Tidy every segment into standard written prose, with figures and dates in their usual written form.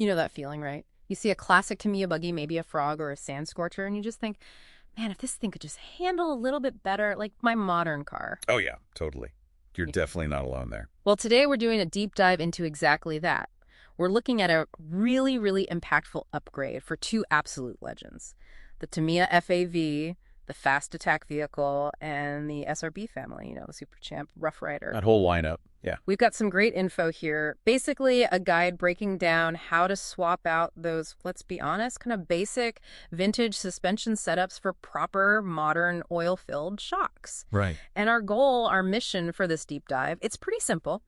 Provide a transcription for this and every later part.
You know that feeling, right? You see a classic Tamiya buggy, maybe a frog or a sand scorcher, and you just think, man, if this thing could just handle a little bit better, like my modern car. Oh, yeah, totally. You're definitely not alone there. Well, today we're doing a deep dive into exactly that. We're looking at a really, really impactful upgrade for two absolute legends. The Tamiya FAV, the fast attack vehicle, and the SRB family, the Super Champ Rough Rider. That whole lineup, yeah. We've got some great info here. Basically, a guide breaking down how to swap out those, let's be honest, kind of basic vintage suspension setups for proper modern oil-filled shocks. Right. And our goal, our mission for this deep dive, it's pretty simple.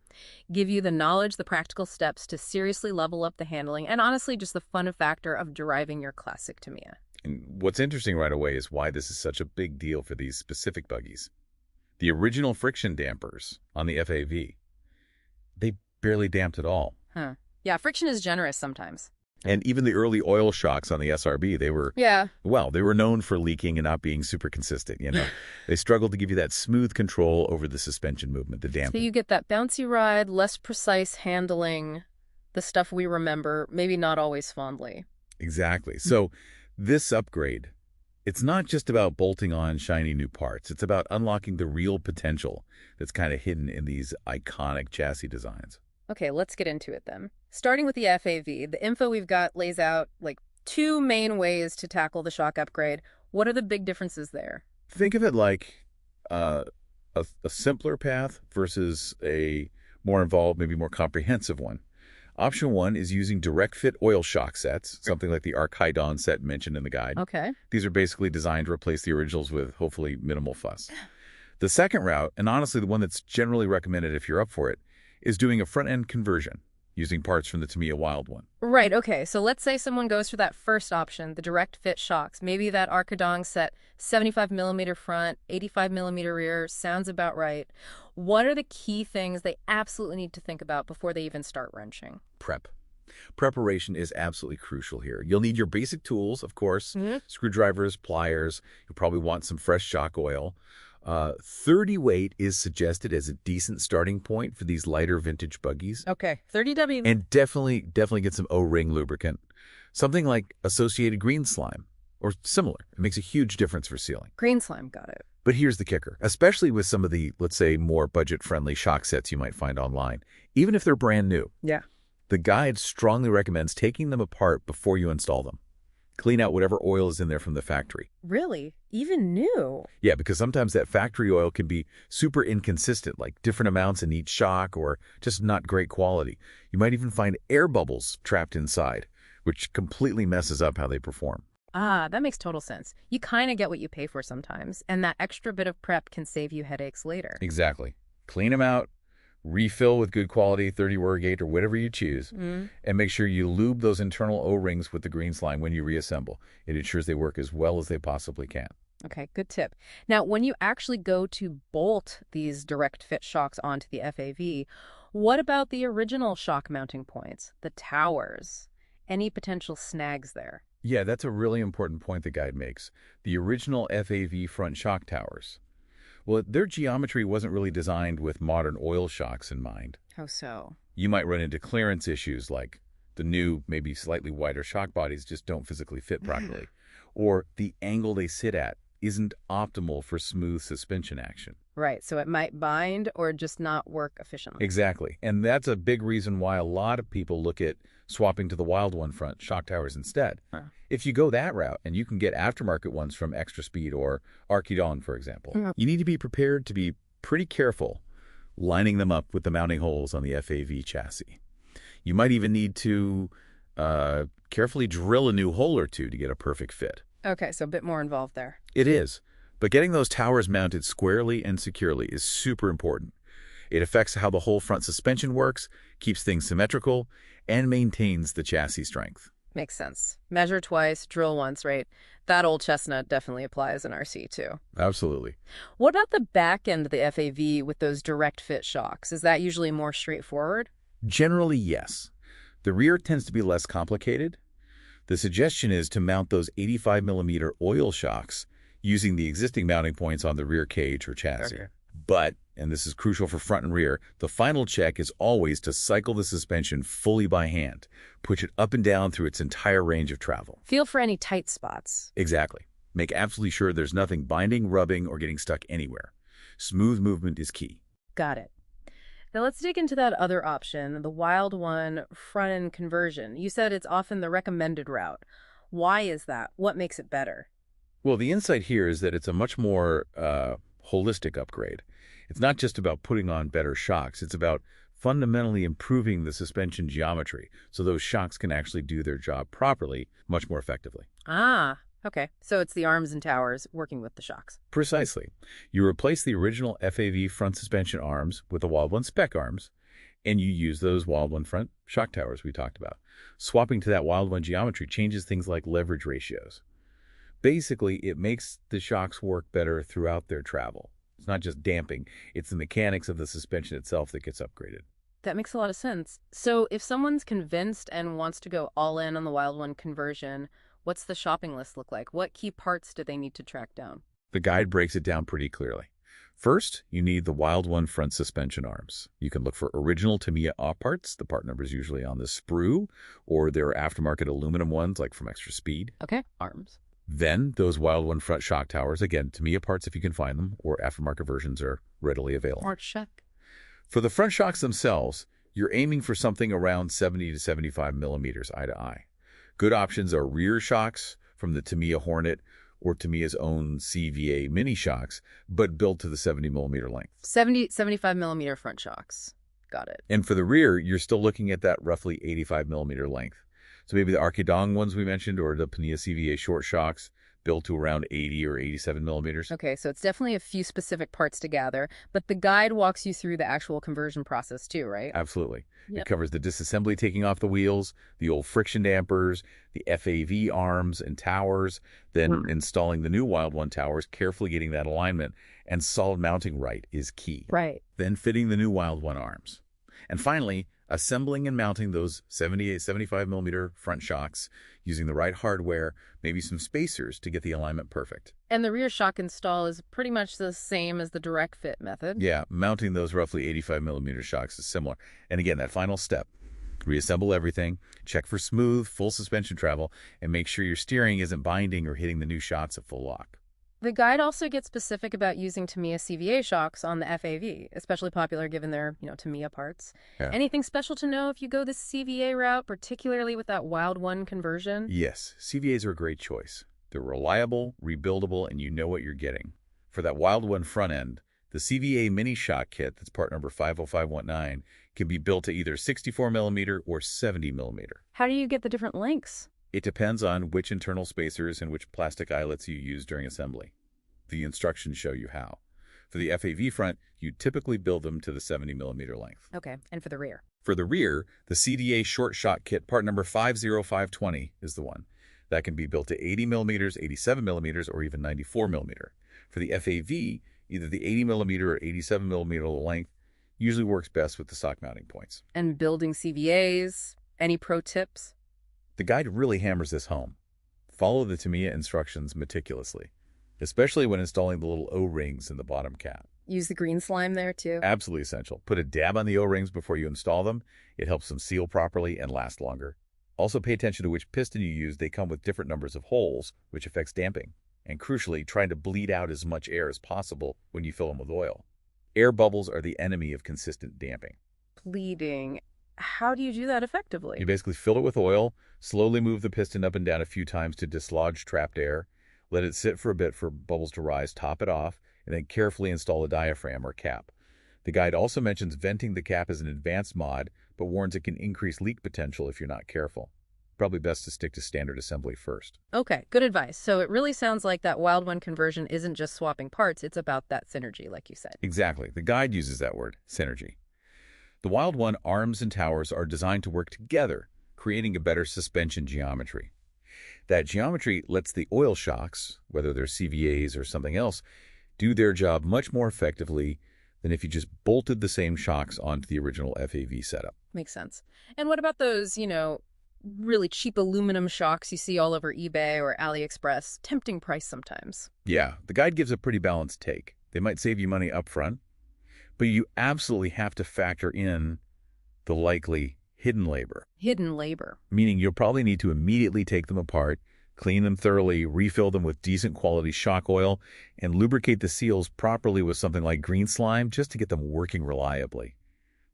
Give you the knowledge, the practical steps to seriously level up the handling, and honestly, just the fun factor of driving your classic Tamiya. And what's interesting right away is why this is such a big deal for these specific buggies. The original friction dampers on the FAV, they barely damped at all. Huh. Yeah, friction is generous sometimes. And even the early oil shocks on the SRB, they were known for leaking and not being super consistent, They struggled to give you that smooth control over the suspension movement, the damping. So you get that bouncy ride, less precise handling, the stuff we remember, maybe not always fondly. Exactly. So this upgrade, it's not just about bolting on shiny new parts. It's about unlocking the real potential that's kind of hidden in these iconic chassis designs. Okay, let's get into it then. Starting with the FAV, the info we've got lays out like two main ways to tackle the shock upgrade. What are the big differences there? Think of it like a simpler path versus a more involved, maybe more comprehensive one. Option 1 is using direct fit oil shock sets, something like the Archidon set mentioned in the guide. Okay. These are basically designed to replace the originals with hopefully minimal fuss. The second route, and honestly the one that's generally recommended if you're up for it, is doing a front-end conversion using parts from the Tamiya Wild one. Right, okay. So let's say someone goes for that first option, the direct fit shocks. Maybe that Archidon set, 75mm front, 85mm rear, sounds about right. What are the key things they absolutely need to think about before they even start wrenching? Prep. Preparation is absolutely crucial here. You'll need your basic tools, of course, screwdrivers, pliers. You'll probably want some fresh shock oil. 30 weight is suggested as a decent starting point for these lighter vintage buggies. Okay, 30W. And definitely get some O-ring lubricant. Something like Associated Green Slime or similar. It makes a huge difference for sealing. Green Slime, got it. But here's the kicker, especially with some of the, let's say, more budget-friendly shock sets you might find online, even if they're brand new. Yeah. The guide strongly recommends taking them apart before you install them. Clean out whatever oil is in there from the factory. Really? Even new? Yeah, because sometimes that factory oil can be super inconsistent, like different amounts in each shock or just not great quality. You might even find air bubbles trapped inside, which completely messes up how they perform. Ah, that makes total sense. You kind of get what you pay for sometimes, and that extra bit of prep can save you headaches later. Exactly. Clean them out, refill with good quality 30 Wargate or whatever you choose, and make sure you lube those internal O-rings with the green slime when you reassemble. It ensures they work as well as they possibly can. Okay, good tip. Now, when you actually go to bolt these direct fit shocks onto the FAV, what about the original shock mounting points, the towers? Any potential snags there? Yeah, that's a really important point the guide makes. The original FAV front shock towers. Well, their geometry wasn't really designed with modern oil shocks in mind. How so? You might run into clearance issues like the new, maybe slightly wider shock bodies just don't physically fit properly, or the angle they sit at isn't optimal for smooth suspension action. Right, so it might bind or just not work efficiently. Exactly, and that's a big reason why a lot of people look at swapping to the Wild One front shock towers instead. Huh. If you go that route, and you can get aftermarket ones from Extra Speed or Archidon, for example, you need to be prepared to be pretty careful lining them up with the mounting holes on the FAV chassis. You might even need to carefully drill a new hole or two to get a perfect fit. Okay, so a bit more involved there. It is, but getting those towers mounted squarely and securely is super important. It affects how the whole front suspension works, keeps things symmetrical, and maintains the chassis strength. Makes sense. Measure twice, drill once, right? That old chestnut definitely applies in RC too. Absolutely. What about the back end of the FAV with those direct fit shocks? Is that usually more straightforward? Generally, yes. The rear tends to be less complicated. The suggestion is to mount those 85mm oil shocks using the existing mounting points on the rear cage or chassis. Okay. But, and this is crucial for front and rear, the final check is always to cycle the suspension fully by hand. Push it up and down through its entire range of travel. Feel for any tight spots. Exactly. Make absolutely sure there's nothing binding, rubbing, or getting stuck anywhere. Smooth movement is key. Got it. Now let's dig into that other option, the Wild One front-end conversion. You said it's often the recommended route. Why is that? What makes it better? Well, the insight here is that it's a much more holistic upgrade. It's not just about putting on better shocks. It's about fundamentally improving the suspension geometry so those shocks can actually do their job properly, much more effectively. Ah, okay. So it's the arms and towers working with the shocks. Precisely. You replace the original FAV front suspension arms with the Wild One spec arms, and you use those Wild One front shock towers we talked about. Swapping to that Wild One geometry changes things like leverage ratios. Basically, it makes the shocks work better throughout their travel. It's not just damping, it's the mechanics of the suspension itself that gets upgraded. That makes a lot of sense. So if someone's convinced and wants to go all in on the Wild One conversion, what's the shopping list look like? What key parts do they need to track down? The guide breaks it down pretty clearly. First, you need the Wild One front suspension arms. You can look for original Tamiya op parts. The part number is usually on the sprue, or there are aftermarket aluminum ones like from Extra Speed. Okay, arms. Then those Wild One front shock towers, again, Tamiya parts if you can find them, or aftermarket versions are readily available. Or check. For the front shocks themselves, you're aiming for something around 70 to 75 millimeters eye to eye. Good options are rear shocks from the Tamiya Hornet or Tamiya's own CVA mini shocks, but built to the 70 millimeter length. 75 millimeter front shocks. Got it. And for the rear, you're still looking at that roughly 85 millimeter length. So maybe the Archidong ones we mentioned, or the Tamiya CVA short shocks, built to around 80 or 87 millimeters. Okay, so it's definitely a few specific parts to gather, but the guide walks you through the actual conversion process too, right? Absolutely. Yep. It covers the disassembly, taking off the wheels, the old friction dampers, the FAV arms and towers, then installing the new Wild One towers, carefully getting that alignment, and solid mounting right is key. Right. Then fitting the new Wild One arms. And finally, assembling and mounting those 75 millimeter front shocks using the right hardware, maybe some spacers to get the alignment perfect. And the rear shock install is pretty much the same as the direct fit method. Yeah, mounting those roughly 85 millimeter shocks is similar. And again, that final step, reassemble everything, check for smooth, full suspension travel, and make sure your steering isn't binding or hitting the new shots at full lock. The guide also gets specific about using Tamiya CVA shocks on the FAV, especially popular given their, Tamiya parts. Yeah. Anything special to know if you go the CVA route, particularly with that Wild One conversion? Yes, CVAs are a great choice. They're reliable, rebuildable, and you know what you're getting. For that Wild One front end, the CVA mini shock kit, that's part number 50519, can be built to either 64 millimeter or 70 millimeter. How do you get the different lengths? It depends on which internal spacers and which plastic eyelets you use during assembly. The instructions show you how. For the FAV front, you typically build them to the 70 millimeter length. Okay, and for the rear? For the rear, the CDA short shock kit, part number 50520, is the one. That can be built to 80 millimeters, 87 millimeters, or even 94 millimeter. For the FAV, either the 80 millimeter or 87 millimeter length usually works best with the stock mounting points. And building CVAs, any pro tips? The guide really hammers this home. Follow the Tamiya instructions meticulously, especially when installing the little O-rings in the bottom cap. Use the green slime there too? Absolutely essential. Put a dab on the O-rings before you install them. It helps them seal properly and last longer. Also pay attention to which piston you use. They come with different numbers of holes, which affects damping. And crucially, trying to bleed out as much air as possible when you fill them with oil. Air bubbles are the enemy of consistent damping. Bleeding. How do you do that effectively? You basically fill it with oil, slowly move the piston up and down a few times to dislodge trapped air, let it sit for a bit for bubbles to rise, top it off, and then carefully install a diaphragm or cap. The guide also mentions venting the cap as an advanced mod, but warns it can increase leak potential if you're not careful. Probably best to stick to standard assembly first. Okay, good advice. So it really sounds like that Wild One conversion isn't just swapping parts, it's about that synergy, like you said. Exactly. The guide uses that word, synergy. The Wild One arms and towers are designed to work together, creating a better suspension geometry. That geometry lets the oil shocks, whether they're CVAs or something else, do their job much more effectively than if you just bolted the same shocks onto the original FAV setup. Makes sense. And what about those, really cheap aluminum shocks you see all over eBay or AliExpress? Tempting price sometimes. Yeah, the guide gives a pretty balanced take. They might save you money up front, but you absolutely have to factor in the likely hidden labor. Hidden labor. Meaning you'll probably need to immediately take them apart, clean them thoroughly, refill them with decent quality shock oil, and lubricate the seals properly with something like green slime just to get them working reliably.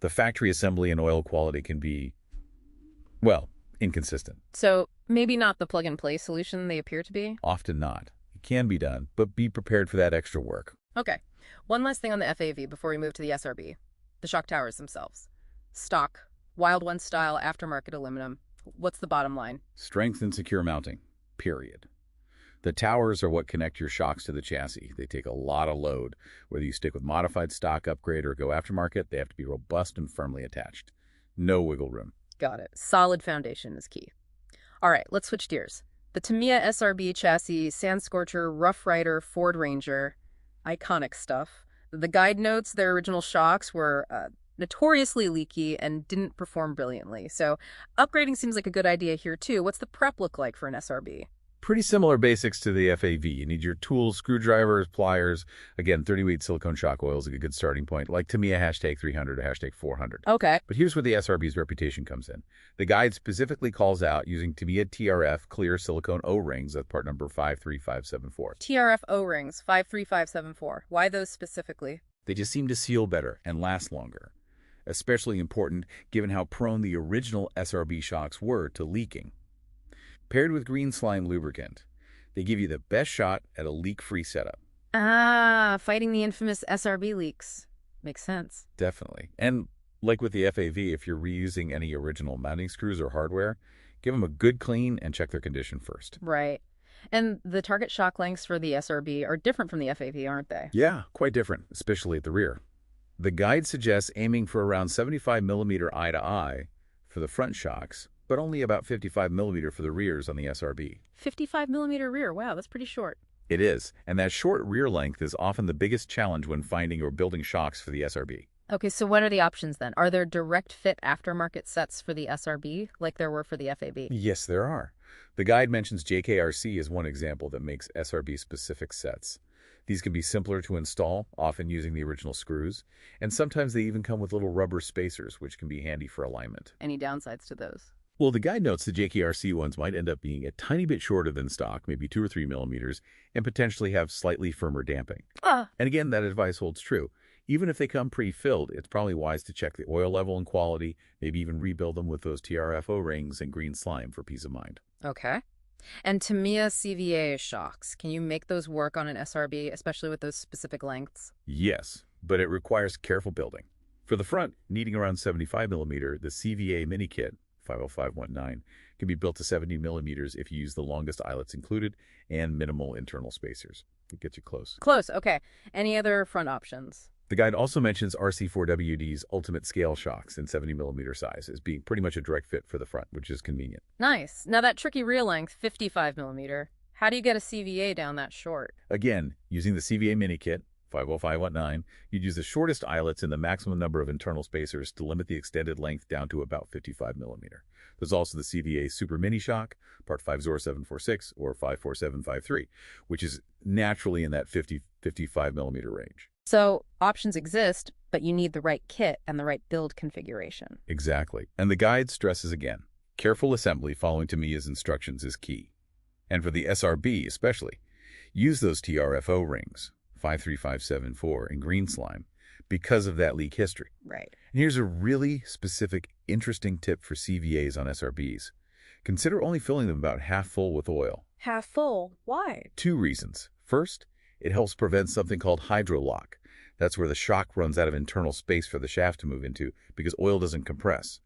The factory assembly and oil quality can be, well, inconsistent. So maybe not the plug-and-play solution they appear to be? Often not. It can be done, but be prepared for that extra work. Okay. One last thing on the FAV before we move to the SRB. The shock towers themselves. Stock, Wild One style, aftermarket aluminum. What's the bottom line? Strength and secure mounting, period. The towers are what connect your shocks to the chassis. They take a lot of load. Whether you stick with modified stock, upgrade, or go aftermarket, they have to be robust and firmly attached. No wiggle room. Got it. Solid foundation is key. All right, let's switch gears. The Tamiya SRB chassis, Sand Scorcher, Rough Rider, Ford Ranger. Iconic stuff. The guide notes their original shocks were notoriously leaky and didn't perform brilliantly. So upgrading seems like a good idea here too. What's the prep look like for an SRB? Pretty similar basics to the FAV. You need your tools, screwdrivers, pliers. Again, 30-weight silicone shock oil is a good starting point, like Tamiya #300 or #400. Okay. But here's where the SRB's reputation comes in. The guide specifically calls out using Tamiya TRF clear silicone O-rings. That's part number 53574. TRF O-rings, 53574. Why those specifically? They just seem to seal better and last longer. Especially important given how prone the original SRB shocks were to leaking. Paired with green slime lubricant, they give you the best shot at a leak-free setup. Ah, fighting the infamous SRB leaks. Makes sense. Definitely. And like with the FAV, if you're reusing any original mounting screws or hardware, give them a good clean and check their condition first. Right. And the target shock lengths for the SRB are different from the FAV, aren't they? Yeah, quite different, especially at the rear. The guide suggests aiming for around 75 millimeter eye-to-eye for the front shocks, but only about 55 millimeter for the rears on the SRB. 55 millimeter rear. Wow, that's pretty short. It is, and that short rear length is often the biggest challenge when finding or building shocks for the SRB. Okay, so what are the options then? Are there direct fit aftermarket sets for the SRB like there were for the FAB? Yes, there are. The guide mentions JKRC as one example that makes SRB-specific sets. These can be simpler to install, often using the original screws, and sometimes they even come with little rubber spacers, which can be handy for alignment. Any downsides to those? Well, the guide notes the JKRC ones might end up being a tiny bit shorter than stock, maybe 2 or 3 millimeters, and potentially have slightly firmer damping. And again, that advice holds true. Even if they come pre-filled, it's probably wise to check the oil level and quality, maybe even rebuild them with those TRF O-rings and green slime for peace of mind. Okay. And Tamiya CVA shocks, can you make those work on an SRB, especially with those specific lengths? Yes, but it requires careful building. For the front, needing around 75 millimeter, the CVA mini kit, 50519, can be built to 70 millimeters if you use the longest eyelets included and minimal internal spacers. It gets you close. Close, okay. Any other front options? The guide also mentions RC4WD's Ultimate Scale shocks in 70 millimeter size as being pretty much a direct fit for the front, which is convenient. Nice. Now that tricky rear length, 55 millimeter, how do you get a CVA down that short? Again, using the CVA mini kit, 50519, you'd use the shortest eyelets and the maximum number of internal spacers to limit the extended length down to about 55 millimeter. There's also the CVA Super Mini Shock, part 50746 or 54753, which is naturally in that 50-55 millimeter range. So options exist, but you need the right kit and the right build configuration. Exactly. And the guide stresses again, careful assembly following Tamiya's instructions is key. And for the SRB especially, use those TRF O-rings, 53574 in green slime, because of that leak history. Right. And here's a really specific, interesting tip for CVAs on SRBs. Consider only filling them about half full with oil. Half full? Why? 2 reasons. First, it helps prevent something called hydrolock. That's where the shock runs out of internal space for the shaft to move into because oil doesn't compress.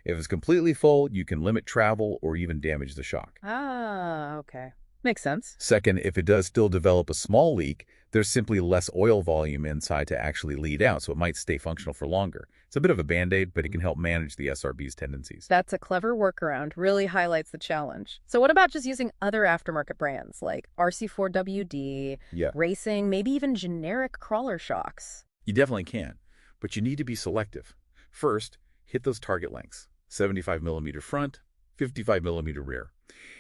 If it's completely full, you can limit travel or even damage the shock. Ah, okay. Makes sense. Second, if it does still develop a small leak, there's simply less oil volume inside to actually lead out, so it might stay functional for longer. It's a bit of a band-aid, but it can help manage the SRB's tendencies. That's a clever workaround. Really highlights the challenge. So what about just using other aftermarket brands like RC4WD, Racing, maybe even generic crawler shocks? You definitely can, but you need to be selective. First, hit those target lengths, 75 millimeter front, 55 millimeter rear.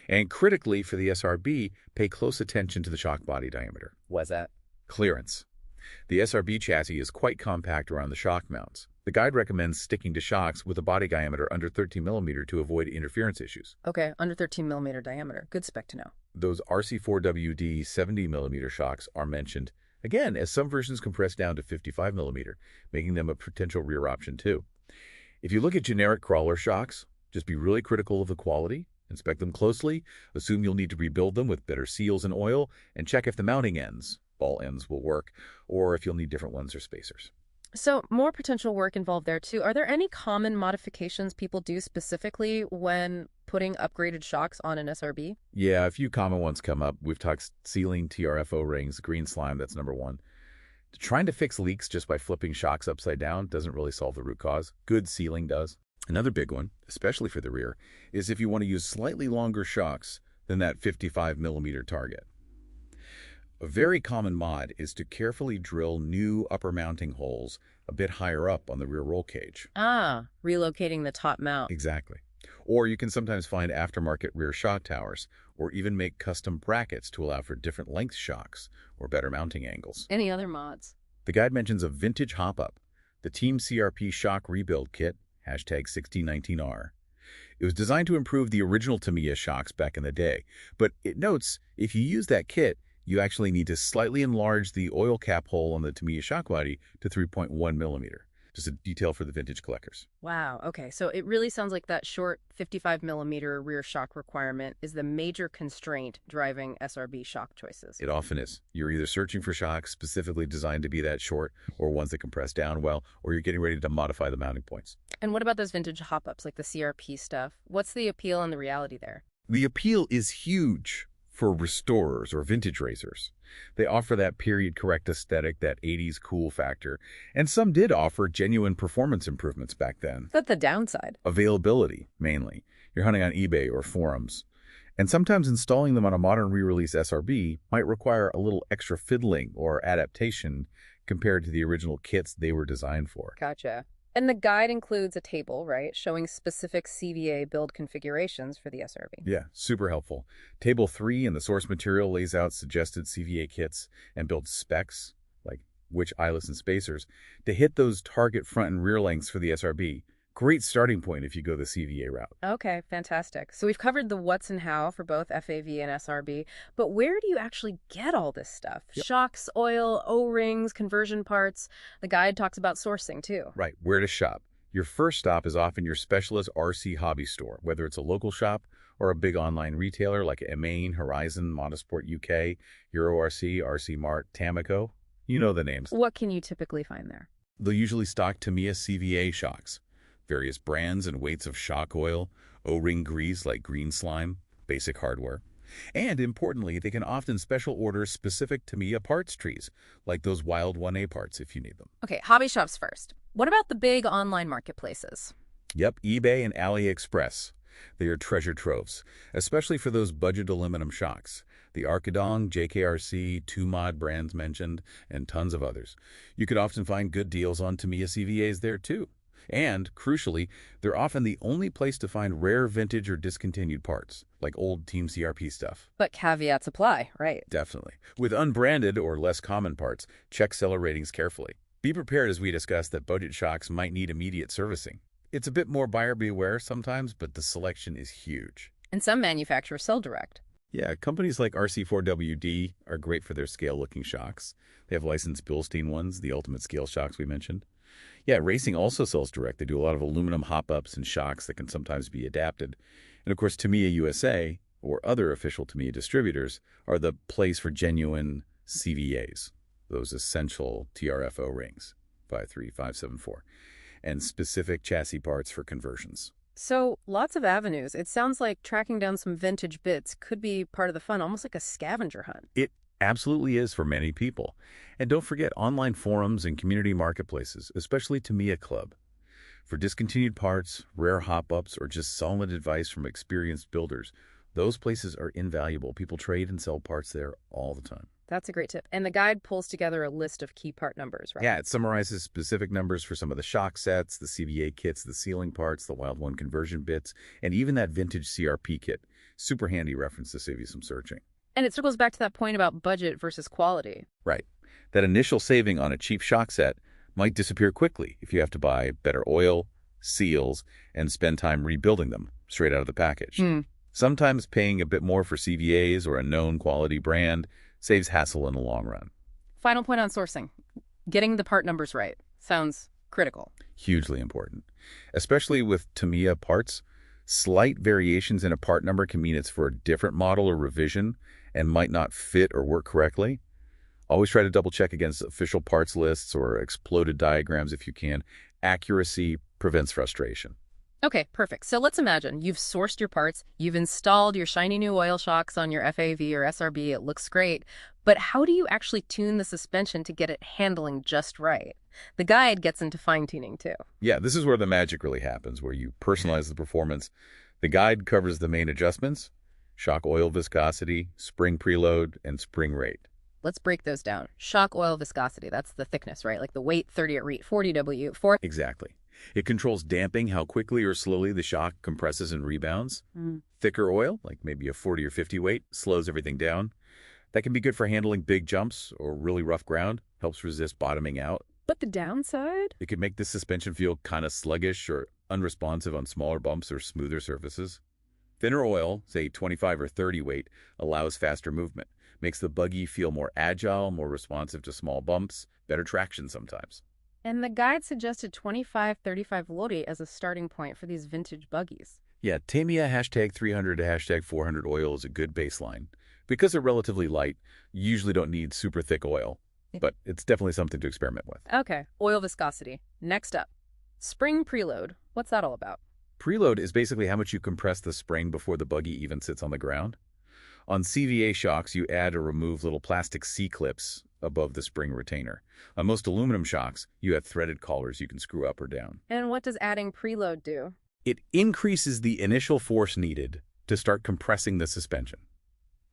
And critically for the SRB, pay close attention to the shock body diameter. What's that? Clearance. The SRB chassis is quite compact around the shock mounts. The guide recommends sticking to shocks with a body diameter under 13 millimeter to avoid interference issues. Okay, under 13 millimeter diameter. Good spec to know. Those RC4WD 70 millimeter shocks are mentioned, again, as some versions compress down to 55 millimeter, making them a potential rear option too. If you look at generic crawler shocks, just be really critical of the quality, inspect them closely, assume you'll need to rebuild them with better seals and oil, and check if the mounting ends, ball ends, will work, or if you'll need different ones or spacers. So more potential work involved there too. Are there any common modifications people do specifically when putting upgraded shocks on an SRB? Yeah, a few common ones come up. We've talked sealing, TRFO rings, green slime, that's number one. Trying to fix leaks just by flipping shocks upside down doesn't really solve the root cause. Good sealing does. Another big one, especially for the rear, is if you want to use slightly longer shocks than that 55 millimeter target. A very common mod is to carefully drill new upper mounting holes a bit higher up on the rear roll cage. Ah, relocating the top mount. Exactly. Or you can sometimes find aftermarket rear shock towers, or even make custom brackets to allow for different length shocks or better mounting angles. Any other mods? The guide mentions a vintage hop-up, the Team CRP Shock Rebuild Kit, #1619R. It was designed to improve the original Tamiya shocks back in the day, but it notes if you use that kit, you actually need to slightly enlarge the oil cap hole on the Tamiya shock body to 3.1 millimeter. Just a detail for the vintage collectors. Wow, okay. So it really sounds like that short 55 millimeter rear shock requirement is the major constraint driving SRB shock choices. It often is. You're either searching for shocks specifically designed to be that short, or ones that compress down well, or you're getting ready to modify the mounting points. And what about those vintage hop-ups, like the CRP stuff? What's the appeal and the reality there? The appeal is huge for restorers or vintage racers. They offer that period-correct aesthetic, that 80s cool factor, and some did offer genuine performance improvements back then. That's the downside. Availability, mainly. You're hunting on eBay or forums. And sometimes installing them on a modern re-release SRB might require a little extra fiddling or adaptation compared to the original kits they were designed for. Gotcha. And the guide includes a table, right, showing specific CVA build configurations for the SRB. Yeah, super helpful. Table 3 in the source material lays out suggested CVA kits and build specs, like which eyelets and spacers, to hit those target front and rear lengths for the SRB. Great starting point if you go the CVA route. Okay, fantastic. So we've covered the what's and how for both FAV and SRB, but where do you actually get all this stuff? Yep. Shocks, oil, O-rings, conversion parts. The guide talks about sourcing too. Right, where to shop. Your first stop is often your specialist RC hobby store, whether it's a local shop or a big online retailer like Maine, Horizon, Motorsport UK, Euro RC, RC Mart, Tamico. You know the names. What can you typically find there? They'll usually stock Tamiya CVA shocks, various brands and weights of shock oil, O-ring grease like green slime, basic hardware. And importantly, they can often special order specific Tamiya parts trees, like those Wild 1A parts if you need them. Okay, hobby shops first. What about the big online marketplaces? Yep, eBay and AliExpress. They are treasure troves, especially for those budget aluminum shocks. The Archidong, JKRC, 2Mod brands mentioned, and tons of others. You could often find good deals on Tamiya CVAs there too. And, crucially, they're often the only place to find rare vintage or discontinued parts, like old Team CRP stuff. But caveats apply, right? Definitely. With unbranded or less common parts, check seller ratings carefully. Be prepared, as we discussed, that budget shocks might need immediate servicing. It's a bit more buyer beware sometimes, but the selection is huge. And some manufacturers sell direct. Yeah, companies like RC4WD are great for their scale-looking shocks. They have licensed Bilstein ones, the ultimate scale shocks we mentioned. Yeah, Racing also sells direct. They do a lot of aluminum hop-ups and shocks that can sometimes be adapted. And of course, Tamiya USA, or other official Tamiya distributors, are the place for genuine CVAs, those essential TRFO rings, 53574, and specific chassis parts for conversions. So, lots of avenues. It sounds like tracking down some vintage bits could be part of the fun, almost like a scavenger hunt. It absolutely is for many people. And don't forget online forums and community marketplaces, especially Tamiya Club. For discontinued parts, rare hop-ups, or just solid advice from experienced builders, those places are invaluable. People trade and sell parts there all the time. That's a great tip. And the guide pulls together a list of key part numbers, right? Yeah, it summarizes specific numbers for some of the shock sets, the CVA kits, the sealing parts, the Wild One conversion bits, and even that vintage CRP kit. Super handy reference to save you some searching. And it circles back to that point about budget versus quality. Right. That initial saving on a cheap shock set might disappear quickly if you have to buy better oil, seals, and spend time rebuilding them straight out of the package. Sometimes paying a bit more for CVAs or a known quality brand saves hassle in the long run. Final point on sourcing. Getting the part numbers right sounds critical. Hugely important. Especially with Tamiya parts, slight variations in a part number can mean it's for a different model or revision and might not fit or work correctly. Always try to double-check against official parts lists or exploded diagrams if you can. Accuracy prevents frustration. Okay, perfect. So let's imagine you've sourced your parts, you've installed your shiny new oil shocks on your FAV or SRB, it looks great, but how do you actually tune the suspension to get it handling just right? The guide gets into fine-tuning too. Yeah, this is where the magic really happens, where you personalize the performance. The guide covers the main adjustments: shock oil viscosity, spring preload, and spring rate. Let's break those down. Shock oil viscosity, that's the thickness, right? Like the weight, 30 at REAT, 40 W, 4. Exactly. It controls damping, how quickly or slowly the shock compresses and rebounds. Thicker oil, like maybe a 40 or 50 weight, slows everything down. That can be good for handling big jumps or really rough ground, helps resist bottoming out. But the downside? It can make the suspension feel kind of sluggish or unresponsive on smaller bumps or smoother surfaces. Thinner oil, say 25 or 30 weight, allows faster movement, makes the buggy feel more agile, more responsive to small bumps, better traction sometimes. And the guide suggested 25-35 lodi as a starting point for these vintage buggies. Yeah, Tamiya #300 to #400 oil is a good baseline. Because they're relatively light, you usually don't need super thick oil, but it's definitely something to experiment with. Okay, oil viscosity. Next up, spring preload. What's that all about? Preload is basically how much you compress the spring before the buggy even sits on the ground. On CVA shocks, you add or remove little plastic C-clips above the spring retainer. On most aluminum shocks, you have threaded collars you can screw up or down. And what does adding preload do? It increases the initial force needed to start compressing the suspension.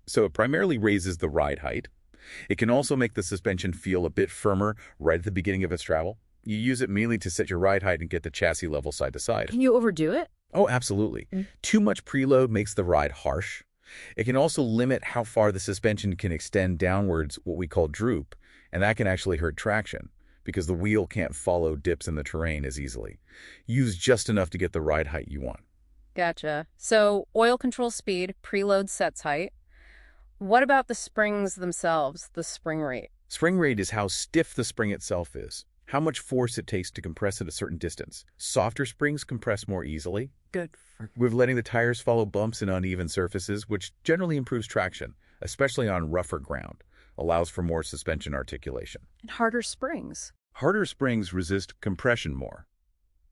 So it primarily raises the ride height. It can also make the suspension feel a bit firmer right at the beginning of its travel. You use it mainly to set your ride height and get the chassis level side to side. Can you overdo it? Oh, absolutely. Too much preload makes the ride harsh. It can also limit how far the suspension can extend downwards, what we call droop, and that can actually hurt traction because the wheel can't follow dips in the terrain as easily. Use just enough to get the ride height you want. Gotcha. So oil controls speed, preload sets height. What about the springs themselves, the spring rate? Spring rate is how stiff the spring itself is, how much force it takes to compress at a certain distance. Softer springs compress more easily. Good. With letting the tires follow bumps and uneven surfaces, which generally improves traction, especially on rougher ground, allows for more suspension articulation. And harder springs. Harder springs resist compression more.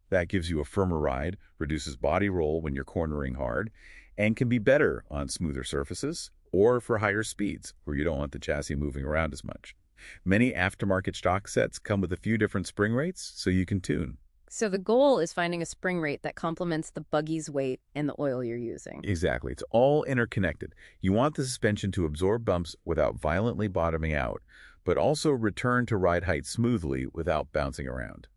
That gives you a firmer ride, reduces body roll when you're cornering hard, and can be better on smoother surfaces or for higher speeds where you don't want the chassis moving around as much. Many aftermarket stock sets come with a few different spring rates, so you can tune. So the goal is finding a spring rate that complements the buggy's weight and the oil you're using. Exactly. It's all interconnected. You want the suspension to absorb bumps without violently bottoming out, but also return to ride height smoothly without bouncing around.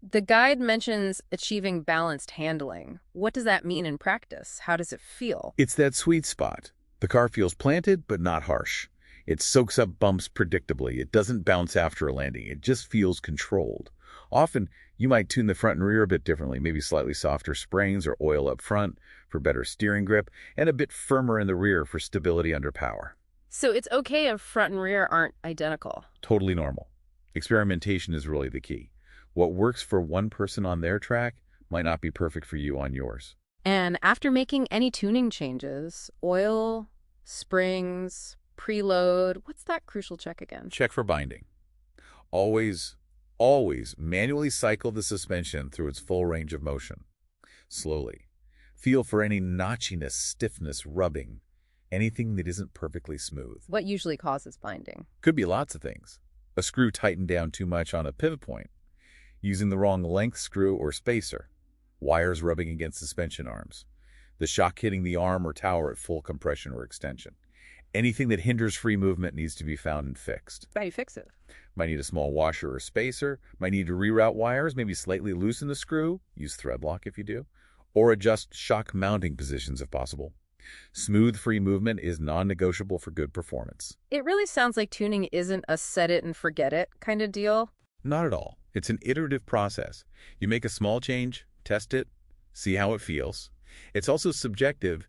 The guide mentions achieving balanced handling. What does that mean in practice? How does it feel? It's that sweet spot. The car feels planted, but not harsh. It soaks up bumps predictably. It doesn't bounce after a landing. It just feels controlled. Often, you might tune the front and rear a bit differently, maybe slightly softer springs or oil up front for better steering grip, and a bit firmer in the rear for stability under power. So it's okay if front and rear aren't identical. Totally normal. Experimentation is really the key. What works for one person on their track might not be perfect for you on yours. And after making any tuning changes, oil, springs, preload, what's that crucial check again? Check for binding. Always manually cycle the suspension through its full range of motion. Slowly. Feel for any notchiness, stiffness, rubbing, anything that isn't perfectly smooth. What usually causes binding? Could be lots of things. A screw tightened down too much on a pivot point, using the wrong length screw or spacer, wires rubbing against suspension arms, the shock hitting the arm or tower at full compression or extension. Anything that hinders free movement needs to be found and fixed. How do you fix it? Might need a small washer or spacer, might need to reroute wires, maybe slightly loosen the screw, use thread lock if you do, or adjust shock mounting positions if possible. Smooth, free movement is non-negotiable for good performance. It really sounds like tuning isn't a set it and forget it kind of deal. Not at all. It's an iterative process. You make a small change, test it, see how it feels. It's also subjective.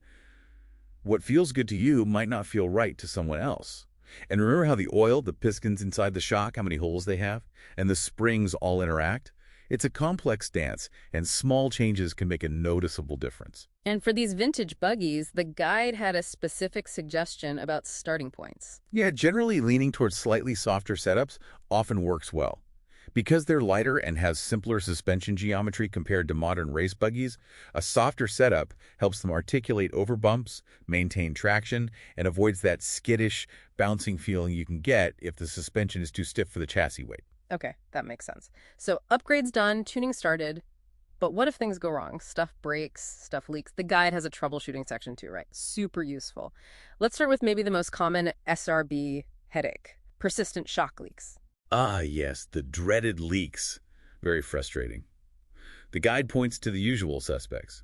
What feels good to you might not feel right to someone else. And remember how the oil, the pistons inside the shock, how many holes they have, and the springs all interact? It's a complex dance, and small changes can make a noticeable difference. And for these vintage buggies, the guide had a specific suggestion about starting points. Yeah, generally leaning towards slightly softer setups often works well. Because they're lighter and has simpler suspension geometry compared to modern race buggies, a softer setup helps them articulate over bumps, maintain traction, and avoids that skittish, bouncing feeling you can get if the suspension is too stiff for the chassis weight. Okay, that makes sense. So upgrades done, tuning started, but what if things go wrong? Stuff breaks, stuff leaks. The guide has a troubleshooting section too, right? Super useful. Let's start with maybe the most common SRB headache, persistent shock leaks. Ah, yes, the dreaded leaks. Very frustrating. The guide points to the usual suspects.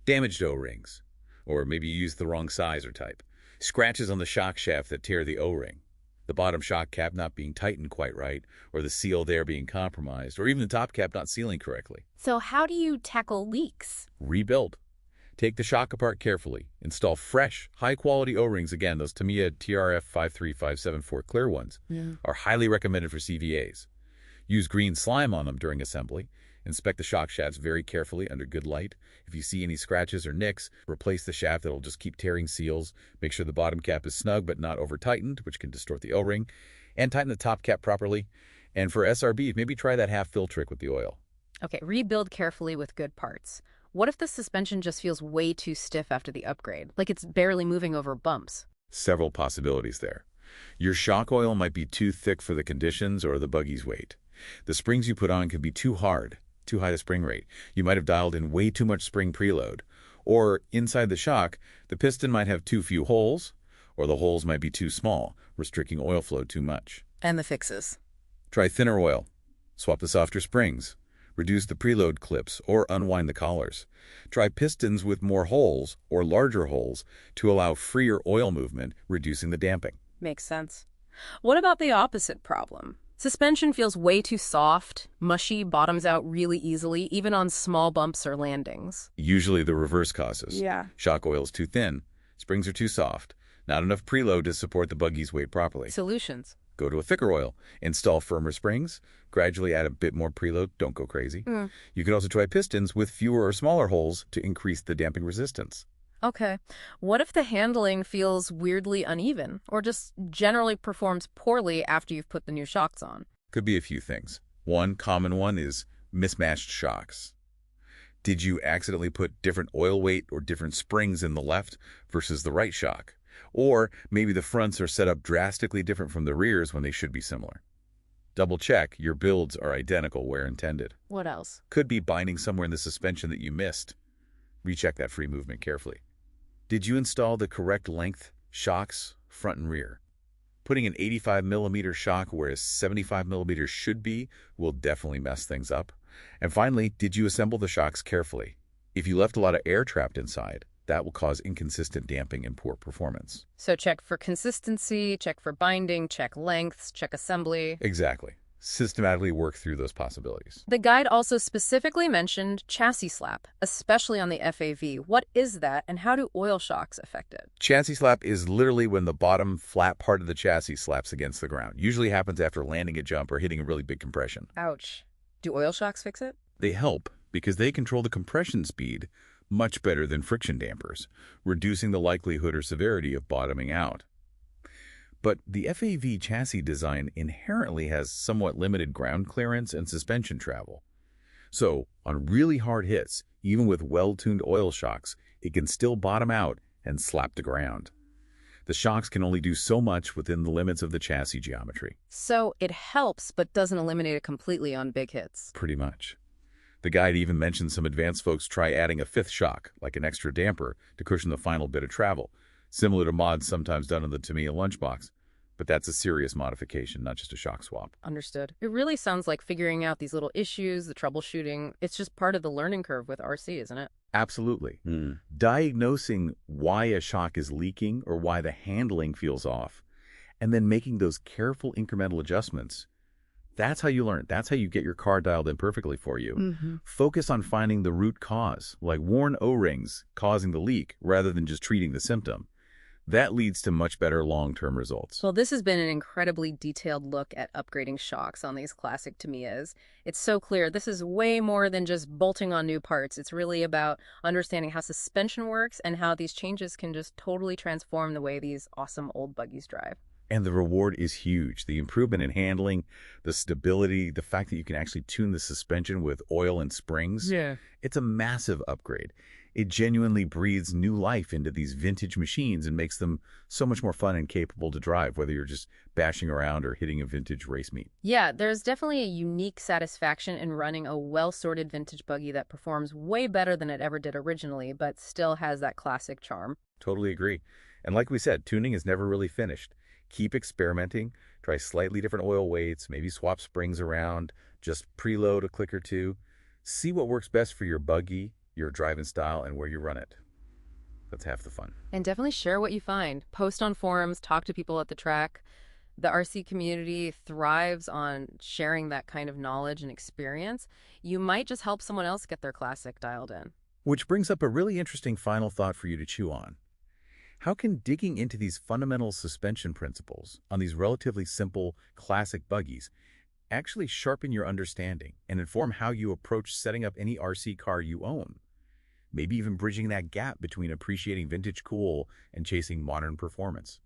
Damaged O-rings, or maybe you used the wrong size or type. Scratches on the shock shaft that tear the O-ring. The bottom shock cap not being tightened quite right, or the seal there being compromised, or even the top cap not sealing correctly. So how do you tackle leaks? Rebuild. Take the shock apart carefully. Install fresh, high-quality O-rings. Again, those Tamiya TRF 53574 clear ones are highly recommended for CVAs. Use green slime on them during assembly. Inspect the shock shafts very carefully under good light. If you see any scratches or nicks, replace the shaft that'll just keep tearing seals. Make sure the bottom cap is snug but not over-tightened, which can distort the O-ring. And tighten the top cap properly. And for SRB, maybe try that half-fill trick with the oil. Okay, rebuild carefully with good parts. What if the suspension just feels way too stiff after the upgrade, like it's barely moving over bumps? Several possibilities there. Your shock oil might be too thick for the conditions or the buggy's weight. The springs you put on could be too hard, too high the spring rate. You might have dialed in way too much spring preload. Or inside the shock, the piston might have too few holes, or the holes might be too small, restricting oil flow too much. And the fixes? Try thinner oil. Swap the softer springs. Reduce the preload clips or unwind the collars. Try pistons with more holes or larger holes to allow freer oil movement, reducing the damping. Makes sense. What about the opposite problem? Suspension feels way too soft, mushy, bottoms out really easily, even on small bumps or landings. Usually the reverse causes. Yeah. Shock oil is too thin, springs are too soft, not enough preload to support the buggy's weight properly. Solutions. Go to a thicker oil. Install firmer springs. Gradually add a bit more preload. Don't go crazy. You can also try pistons with fewer or smaller holes to increase the damping resistance. Okay. What if the handling feels weirdly uneven or just generally performs poorly after you've put the new shocks on? Could be a few things. One common one is mismatched shocks. Did you accidentally put different oil weight or different springs in the left versus the right shock? Or maybe the fronts are set up drastically different from the rears when they should be similar. Double check your builds are identical where intended. What else? Could be binding somewhere in the suspension that you missed. Recheck that free movement carefully. Did you install the correct length shocks, front and rear? Putting an 85mm shock where a 75mm should be will definitely mess things up. And finally, did you assemble the shocks carefully? If you left a lot of air trapped inside, that will cause inconsistent damping and poor performance. So check for consistency, check for binding, check lengths, check assembly. Exactly. Systematically work through those possibilities. The guide also specifically mentioned chassis slap, especially on the FAV. What is that, and how do oil shocks affect it? Chassis slap is literally when the bottom flat part of the chassis slaps against the ground. Usually happens after landing a jump or hitting a really big compression. Ouch. Do oil shocks fix it? They help because they control the compression speed much better than friction dampers, reducing the likelihood or severity of bottoming out. But the FAV chassis design inherently has somewhat limited ground clearance and suspension travel. So, on really hard hits, even with well-tuned oil shocks, it can still bottom out and slap the ground. The shocks can only do so much within the limits of the chassis geometry. So it helps, but doesn't eliminate it completely on big hits. Pretty much. The guide even mentioned some advanced folks try adding a fifth shock, like an extra damper, to cushion the final bit of travel, similar to mods sometimes done in the Tamiya lunchbox. but that's a serious modification, not just a shock swap. Understood. It really sounds like figuring out these little issues, the troubleshooting. It's just part of the learning curve with RC, isn't it? Absolutely. Diagnosing why a shock is leaking or why the handling feels off, and then making those careful incremental adjustments. That's how you learn. That's how you get your car dialed in perfectly for you. Focus on finding the root cause, like worn O-rings causing the leak, rather than just treating the symptom. That leads to much better long-term results. Well, this has been an incredibly detailed look at upgrading shocks on these classic Tamiyas. It's so clear this is way more than just bolting on new parts. It's really about understanding how suspension works and how these changes can just totally transform the way these awesome old buggies drive. And the reward is huge. The improvement in handling, the stability, the fact that you can actually tune the suspension with oil and springs. Yeah. It's a massive upgrade. It genuinely breathes new life into these vintage machines and makes them so much more fun and capable to drive, whether you're just bashing around or hitting a vintage race meet. Yeah, there's definitely a unique satisfaction in running a well-sorted vintage buggy that performs way better than it ever did originally, but still has that classic charm. Totally agree. And like we said, tuning is never really finished. Keep experimenting, try slightly different oil weights, maybe swap springs around, just preload a click or two. See what works best for your buggy, your driving style, and where you run it. That's half the fun. And definitely share what you find. Post on forums, talk to people at the track. The RC community thrives on sharing that kind of knowledge and experience. You might just help someone else get their classic dialed in. Which brings up a really interesting final thought for you to chew on. How can digging into these fundamental suspension principles on these relatively simple classic buggies actually sharpen your understanding and inform how you approach setting up any RC car you own? Maybe even bridging that gap between appreciating vintage cool and chasing modern performance.